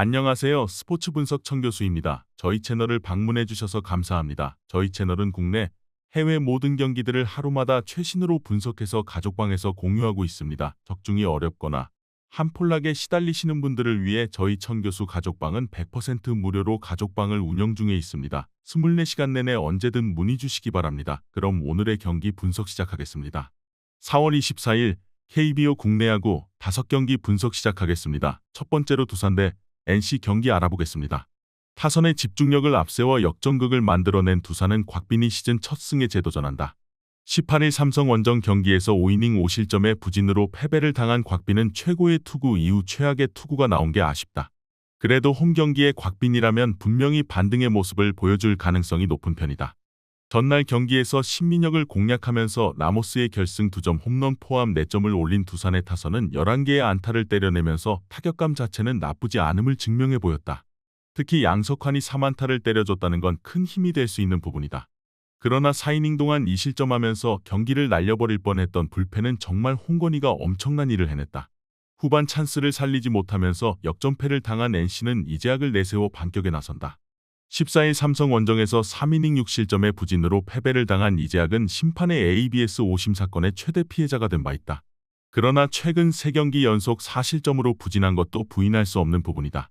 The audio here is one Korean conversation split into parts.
안녕하세요. 스포츠 분석 청교수입니다. 저희 채널을 방문해 주셔서 감사합니다. 저희 채널은 국내, 해외 모든 경기들을 하루마다 최신으로 분석해서 가족방에서 공유하고 있습니다. 적중이 어렵거나 한폴락에 시달리시는 분들을 위해 저희 청교수 가족방은 100% 무료로 가족방을 운영 중에 있습니다. 24시간 내내 언제든 문의 주시기 바랍니다. 그럼 오늘의 경기 분석 시작하겠습니다. 4월 24일 KBO 국내 야구 5경기 분석 시작하겠습니다. 첫 번째로 두산 대 NC 경기 알아보겠습니다. 타선의 집중력을 앞세워 역전극을 만들어낸 두산은 곽빈이 시즌 첫 승에 재도전한다. 18일 삼성 원정 경기에서 5이닝 5실점의 부진으로 패배를 당한 곽빈은 최고의 투구 이후 최악의 투구가 나온 게 아쉽다. 그래도 홈 경기에 곽빈이라면 분명히 반등의 모습을 보여줄 가능성이 높은 편이다. 전날 경기에서 신민혁을 공략하면서 라모스의 결승 2점 홈런 포함 4점을 올린 두산의 타선은 11개의 안타를 때려내면서 타격감 자체는 나쁘지 않음을 증명해 보였다. 특히 양석환이 3안타를 때려줬다는 건 큰 힘이 될 수 있는 부분이다. 그러나 4이닝 동안 2실점하면서 경기를 날려버릴 뻔했던 불펜은 정말 홍건희가 엄청난 일을 해냈다. 후반 찬스를 살리지 못하면서 역전패를 당한 NC는 이재학을 내세워 반격에 나선다. 14일 삼성 원정에서 3이닝 6실점의 부진으로 패배를 당한 이재학은 심판의 ABS 오심 사건의 최대 피해자가 된 바 있다. 그러나 최근 3경기 연속 4실점으로 부진한 것도 부인할 수 없는 부분이다.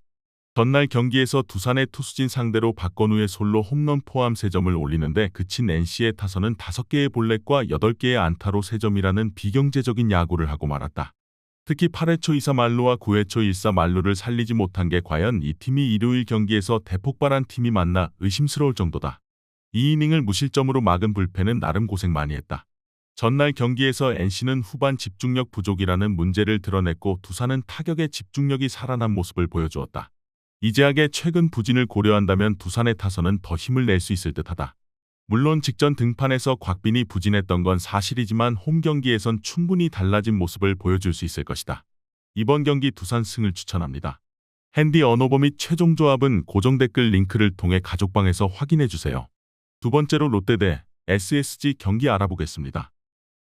전날 경기에서 두산의 투수진 상대로 박건우의 솔로 홈런 포함 3점을 올리는데 그친 NC의 타선은 5개의 볼넷과 8개의 안타로 3점이라는 비경제적인 야구를 하고 말았다. 특히 8회 초 2사 말루와 9회 초 1사 말루를 살리지 못한 게 과연 이 팀이 일요일 경기에서 대폭발한 팀이 맞나 의심스러울 정도다. 2이닝을 무실점으로 막은 불펜은 나름 고생 많이 했다. 전날 경기에서 NC는 후반 집중력 부족이라는 문제를 드러냈고 두산은 타격의 집중력이 살아난 모습을 보여주었다. 이재학의 최근 부진을 고려한다면 두산의 타선은 더 힘을 낼 수 있을 듯하다. 물론 직전 등판에서 곽빈이 부진했던 건 사실이지만 홈 경기에선 충분히 달라진 모습을 보여줄 수 있을 것이다. 이번 경기 두산 승을 추천합니다. 핸디 언어버 및 최종 조합은 고정 댓글 링크를 통해 가족방에서 확인해주세요. 두 번째로 롯데 대 SSG 경기 알아보겠습니다.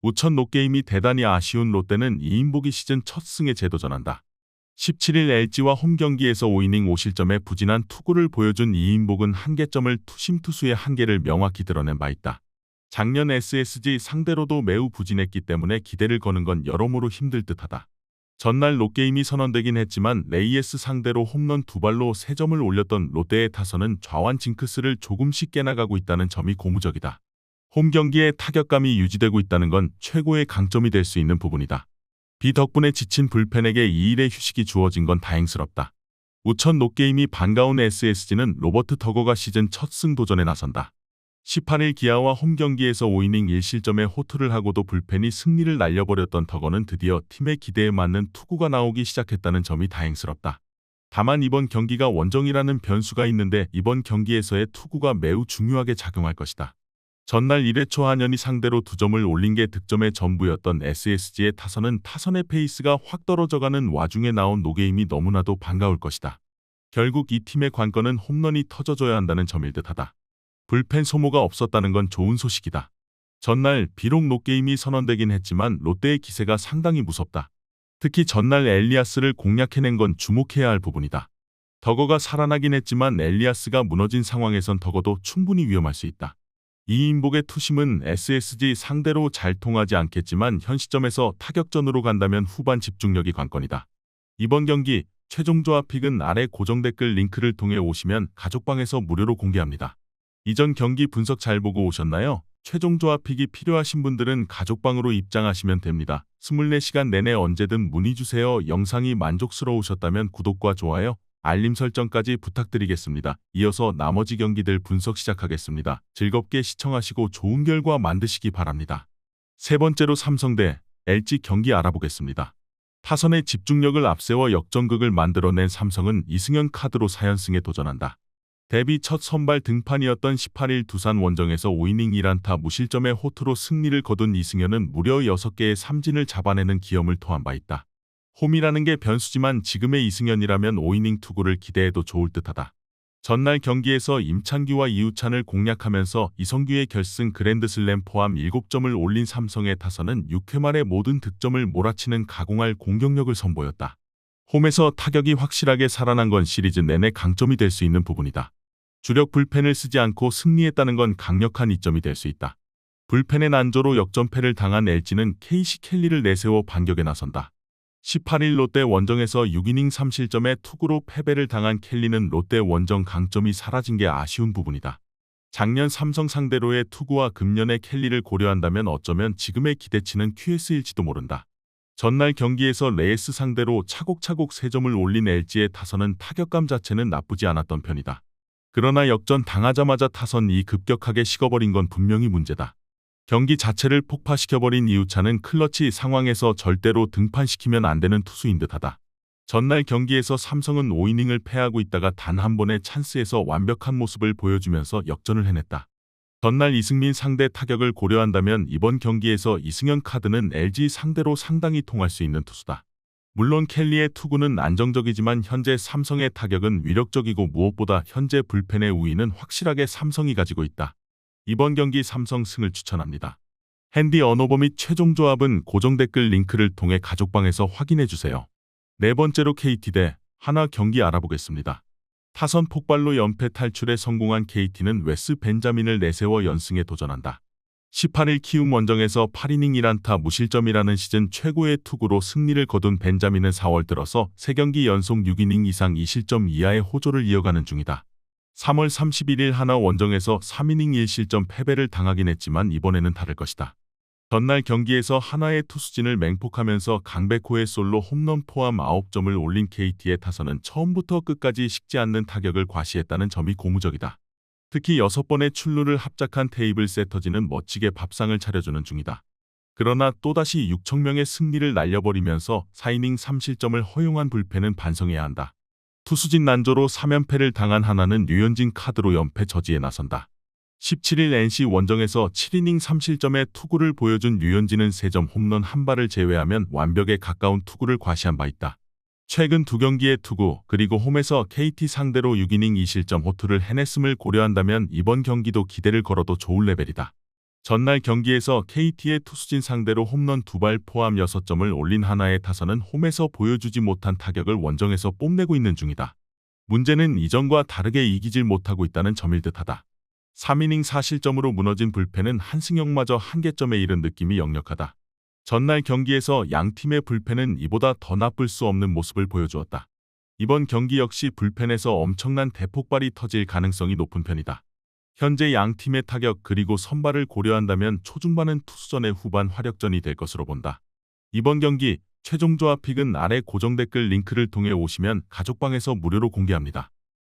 우천 롯게임이 대단히 아쉬운 롯데는 이인복이 시즌 첫 승에 재도전한다. 17일 LG와 홈 경기에서 5이닝 5실점의 부진한 투구를 보여준 이인복은 한계점을 투심 투수의 한계를 명확히 드러낸 바 있다. 작년 SSG 상대로도 매우 부진했기 때문에 기대를 거는 건 여러모로 힘들 듯하다. 전날 롯게임이 선언되긴 했지만 레이에스 상대로 홈런 2발로 3점을 올렸던 롯데의 타선은 좌완 징크스를 조금씩 깨나가고 있다는 점이 고무적이다. 홈 경기에 타격감이 유지되고 있다는 건 최고의 강점이 될 수 있는 부분이다. 비 덕분에 지친 불펜에게 2일의 휴식이 주어진 건 다행스럽다. 우천 롯게임이 반가운 SSG는 로버트 더거가 시즌 첫 승 도전에 나선다. 18일 기아와 홈 경기에서 5이닝 1실점의 호투를 하고도 불펜이 승리를 날려버렸던 더거는 드디어 팀의 기대에 맞는 투구가 나오기 시작했다는 점이 다행스럽다. 다만 이번 경기가 원정이라는 변수가 있는데 이번 경기에서의 투구가 매우 중요하게 작용할 것이다. 전날 1회 초 한현희 상대로 2점을 올린 게 득점의 전부였던 SSG의 타선은 타선의 페이스가 확 떨어져가는 와중에 나온 노게임이 너무나도 반가울 것이다. 결국 이 팀의 관건은 홈런이 터져줘야 한다는 점일 듯하다. 불펜 소모가 없었다는 건 좋은 소식이다. 전날 비록 노게임이 선언되긴 했지만 롯데의 기세가 상당히 무섭다. 특히 전날 엘리아스를 공략해낸 건 주목해야 할 부분이다. 더거가 살아나긴 했지만 엘리아스가 무너진 상황에선 더거도 충분히 위험할 수 있다. 이인복의 투심은 SSG 상대로 잘 통하지 않겠지만 현 시점에서 타격전으로 간다면 후반 집중력이 관건이다. 이번 경기 최종 조합 픽은 아래 고정 댓글 링크를 통해 오시면 가족방에서 무료로 공개합니다. 이전 경기 분석 잘 보고 오셨나요? 최종 조합 픽이 필요하신 분들은 가족방으로 입장하시면 됩니다. 24시간 내내 언제든 문의 주세요. 영상이 만족스러우셨다면 구독과 좋아요, 알림 설정까지 부탁드리겠습니다. 이어서 나머지 경기들 분석 시작하겠습니다. 즐겁게 시청하시고 좋은 결과 만드시기 바랍니다. 세 번째로 삼성 대 LG 경기 알아보겠습니다. 타선의 집중력을 앞세워 역전극을 만들어낸 삼성은 이승현 카드로 4연승에 도전한다. 데뷔 첫 선발 등판이었던 18일 두산 원정에서 5이닝 1안타 무실점의 호투로 승리를 거둔 이승현은 무려 6개의 삼진을 잡아내는 기염을 토한 바 있다. 홈이라는 게 변수지만 지금의 이승현이라면 5이닝 투구를 기대해도 좋을 듯하다. 전날 경기에서 임창규와 이우찬을 공략하면서 이성규의 결승 그랜드슬램 포함 7점을 올린 삼성의 타선은 6회 말에 모든 득점을 몰아치는 가공할 공격력을 선보였다. 홈에서 타격이 확실하게 살아난 건 시리즈 내내 강점이 될 수 있는 부분이다. 주력 불펜을 쓰지 않고 승리했다는 건 강력한 이점이 될 수 있다. 불펜의 난조로 역전패를 당한 LG는 KC 켈리를 내세워 반격에 나선다. 18일 롯데 원정에서 6이닝 3실점의 투구로 패배를 당한 켈리는 롯데 원정 강점이 사라진 게 아쉬운 부분이다. 작년 삼성 상대로의 투구와 금년의 켈리를 고려한다면 어쩌면 지금의 기대치는 QS일지도 모른다. 전날 경기에서 레이스 상대로 차곡차곡 3점을 올린 LG의 타선은 타격감 자체는 나쁘지 않았던 편이다. 그러나 역전 당하자마자 타선이 급격하게 식어버린 건 분명히 문제다. 경기 자체를 폭파시켜버린 이우찬은 클러치 상황에서 절대로 등판시키면 안 되는 투수인 듯하다. 전날 경기에서 삼성은 5이닝을 패하고 있다가 단 한 번의 찬스에서 완벽한 모습을 보여주면서 역전을 해냈다. 전날 이승민 상대 타격을 고려한다면 이번 경기에서 이승현 카드는 LG 상대로 상당히 통할 수 있는 투수다. 물론 켈리의 투구는 안정적이지만 현재 삼성의 타격은 위력적이고 무엇보다 현재 불펜의 우위는 확실하게 삼성이 가지고 있다. 이번 경기 삼성 승을 추천합니다. 핸디 언어버 및 최종 조합은 고정 댓글 링크를 통해 가족방에서 확인해주세요. 네 번째로 KT 대 하나 경기 알아보겠습니다. 타선 폭발로 연패 탈출에 성공한 KT는 웨스 벤자민을 내세워 연승에 도전한다. 18일 키움 원정에서 8이닝 1안타 무실점이라는 시즌 최고의 투구로 승리를 거둔 벤자민은 4월 들어서 3경기 연속 6이닝 이상 2실점 이하의 호조를 이어가는 중이다. 3월 31일 하나 원정에서 3이닝 1실점 패배를 당하긴 했지만 이번에는 다를 것이다. 전날 경기에서 하나의 투수진을 맹폭하면서 강백호의 솔로 홈런 포함 9점을 올린 KT의 타선은 처음부터 끝까지 식지 않는 타격을 과시했다는 점이 고무적이다. 특히 6번의 출루를 합작한 테이블 세터진은 멋지게 밥상을 차려주는 중이다. 그러나 또다시 6천 명의 승리를 날려버리면서 4이닝 3실점을 허용한 불펜은 반성해야 한다. 투수진 난조로 3연패를 당한 하나는 류현진 카드로 연패 저지에 나선다. 17일 NC 원정에서 7이닝 3실점의 투구를 보여준 류현진은 3점 홈런 1발을 제외하면 완벽에 가까운 투구를 과시한 바 있다. 최근 2경기의 투구 그리고 홈에서 KT 상대로 6이닝 2실점 호투를 해냈음을 고려한다면 이번 경기도 기대를 걸어도 좋을 레벨이다. 전날 경기에서 KT의 투수진 상대로 홈런 2발 포함 6점을 올린 하나의 타선은 홈에서 보여주지 못한 타격을 원정에서 뽐내고 있는 중이다. 문제는 이전과 다르게 이기질 못하고 있다는 점일 듯하다. 3이닝 4실점으로 무너진 불펜은 한승혁마저 한계점에 이른 느낌이 역력하다. 전날 경기에서 양팀의 불펜은 이보다 더 나쁠 수 없는 모습을 보여주었다. 이번 경기 역시 불펜에서 엄청난 대폭발이 터질 가능성이 높은 편이다. 현재 양팀의 타격 그리고 선발을 고려한다면 초중반은 투수전의 후반 화력전이 될 것으로 본다. 이번 경기 최종 조합 픽은 아래 고정 댓글 링크를 통해 오시면 가족방에서 무료로 공개합니다.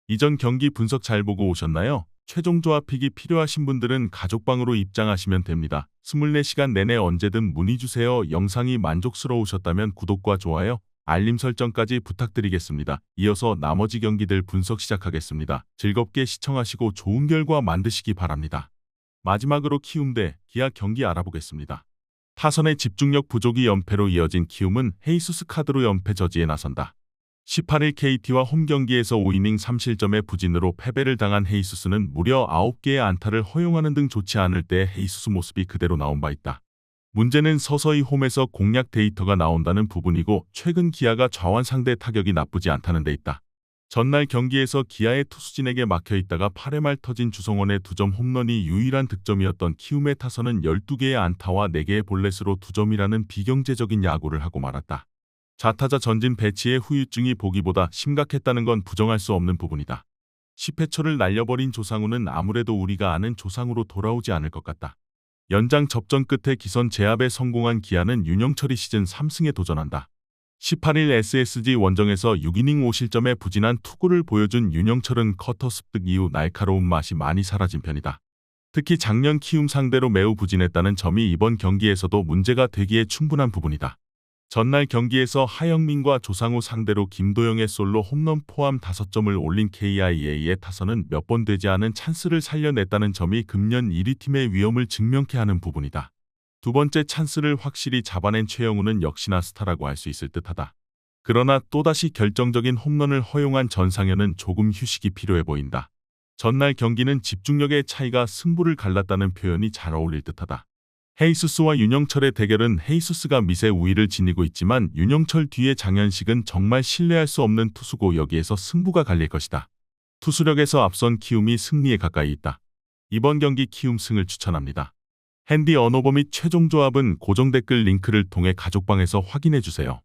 이전 경기 분석 잘 보고 오셨나요? 최종 조합 픽이 필요하신 분들은 가족방으로 입장하시면 됩니다. 24시간 내내 언제든 문의주세요. 영상이 만족스러우셨다면 구독과 좋아요, 알림 설정까지 부탁드리겠습니다. 이어서 나머지 경기들 분석 시작하겠습니다. 즐겁게 시청하시고 좋은 결과 만드시기 바랍니다. 마지막으로 키움 대 기아 경기 알아보겠습니다. 타선의 집중력 부족이 연패로 이어진 키움은 헤이수스 카드로 연패 저지에 나선다. 18일 KT와 홈경기에서 5이닝 3실점의 부진으로 패배를 당한 헤이수스는 무려 9개의 안타를 허용하는 등 좋지 않을 때 헤이수스 모습이 그대로 나온 바 있다. 문제는 서서히 홈에서 공략 데이터가 나온다는 부분이고 최근 기아가 좌완 상대 타격이 나쁘지 않다는 데 있다. 전날 경기에서 기아의 투수진에게 막혀있다가 8회 말 터진 주성원의 2점 홈런이 유일한 득점이었던 키움의 타선은 12개의 안타와 4개의 볼넷으로 2점이라는 비경제적인 야구를 하고 말았다. 좌타자 전진 배치의 후유증이 보기보다 심각했다는 건 부정할 수 없는 부분이다. 10회 초를 날려버린 조상우는 아무래도 우리가 아는 조상우로 돌아오지 않을 것 같다. 연장 접전 끝에 기선 제압에 성공한 기아는 윤영철이 시즌 3승에 도전한다. 18일 SSG 원정에서 6이닝 5실점의 부진한 투구를 보여준 윤영철은 커터 습득 이후 날카로운 맛이 많이 사라진 편이다. 특히 작년 키움 상대로 매우 부진했다는 점이 이번 경기에서도 문제가 되기에 충분한 부분이다. 전날 경기에서 하영민과 조상우 상대로 김도영의 솔로 홈런 포함 5점을 올린 KIA의 타선은 몇 번 되지 않은 찬스를 살려냈다는 점이 금년 1위 팀의 위험을 증명케 하는 부분이다. 두 번째 찬스를 확실히 잡아낸 최영우는 역시나 스타라고 할 수 있을 듯하다. 그러나 또다시 결정적인 홈런을 허용한 전상현은 조금 휴식이 필요해 보인다. 전날 경기는 집중력의 차이가 승부를 갈랐다는 표현이 잘 어울릴 듯하다. 헤이수스와 윤영철의 대결은 헤이수스가 미세 우위를 지니고 있지만 윤영철 뒤에 장현식은 정말 신뢰할 수 없는 투수고 여기에서 승부가 갈릴 것이다. 투수력에서 앞선 키움이 승리에 가까이 있다. 이번 경기 키움 승을 추천합니다. 핸디 언어버 및 최종 조합은 고정 댓글 링크를 통해 가족방에서 확인해 주세요.